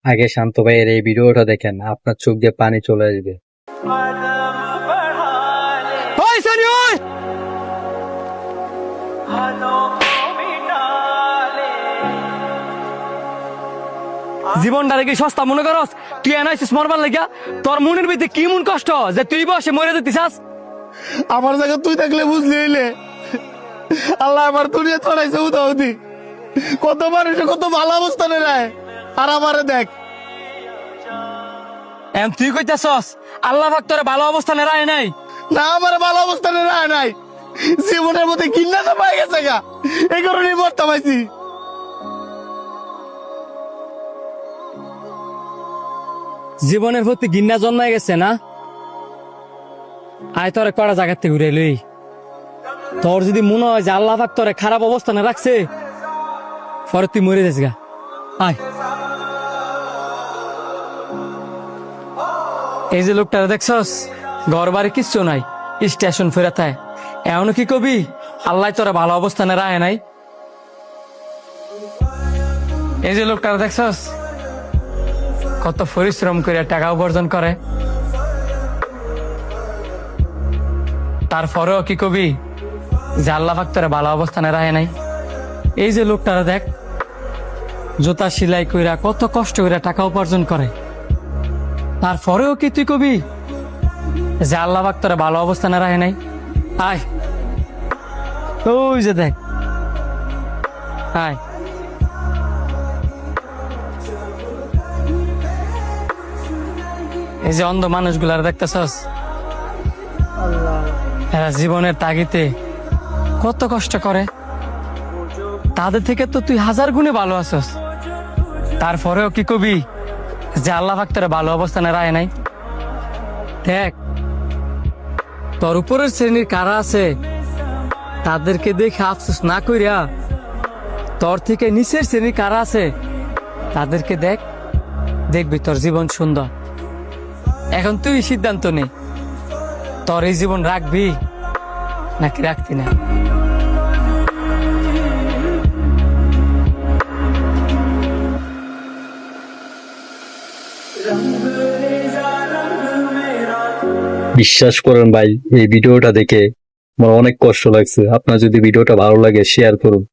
আগে শান্ত ভাইয়ের এই ভিডিওটা দেখেন, আপনার চোখ দিয়ে পানি চলে আসবে। ওই সানি ওই জীবনটারে কি সস্তা মনে করস? তুই এনাইছিস মরবার লাগিয়া? তোর মনের ভিতরে কি মন কষ্ট যে তুই বসে মরে যেতিস? আমার জায়গা তুই থাকলে বুঝলি হইলে আল্লাহ আমার দুনিয়া ছড়াইছে উদাহতি। কত মানুষে কত ভালো অবস্থানে রায়, আর আমারে দেখ। এম তুই কইতাছস আল্লাহ পাক তোরে ভালো অবস্থানে রায় নাই? না, আমার ভালো অবস্থানে রায় নাই, জীবনের মধ্যে কিন্না তো পাই গেছে গা, এই কারণেই মরতে পাইছি। জীবনের প্রতি ঘৃণা জন্মায় গেছে না? আয় তোরে কড়া জায়গার থেকে ঘুরে লই। তোর যদি মনে হয় যে আল্লাহ পাক তোরে খারাপ অবস্থানে রাখছে, পরে তুই মরে যাস গা। আয়, এই যে লোকটা দেখছস, ঘর বাড়ি কিচ্ছু নাই, স্টেশন ফেরাতায়। এমন কি কবি আল্লাহ তোরা ভালো অবস্থানে রায় নাই? এই যে লোকটা দেখছস, কত পরিশ্রম করে টাকা উপার্জন করে, তারপরেও কি কবি যে আল্লাহ পাক তোরা ভালো অবস্থানে রায় নাই? এই যে লোকটারা দেখ, জুতা সেলাই কইরা কত কষ্ট করে টাকা উপার্জন করে, তারপরেও কি তুই কবি যে আল্লাহ পাক তোরা ভালো অবস্থানে রাখে নাই? আয়, ওই যে দেখ, আয়। এই যে অন্ধ মানুষগুলার দেখতেছস, এরা জীবনের তাগিতে কত কষ্ট করে, তাদের থেকে তো তুই হাজার গুণে ভালো আছস, তারপরেও কি কবি যে আল্লাহ পাক তোরা ভালো অবস্থানে রায় নাই? দেখ, তোর উপরের শ্রেণীর কারা আছে তাদেরকে দেখে আফসোস না কইরা, তোর থেকে নিচের শ্রেণীর কারা আছে তাদেরকে দেখ, দেখবি তোর জীবন সুন্দর। এখন তুই সিদ্ধান্ত নে, তোর এই জীবন রাখবি নাকি রাখতি না। বিশ্বাস করেন ভাই, এই ভিডিওটা দেখে আমার অনেক কষ্ট লাগছে। আপনার যদি ভিডিওটা ভালো লাগে শেয়ার করুন।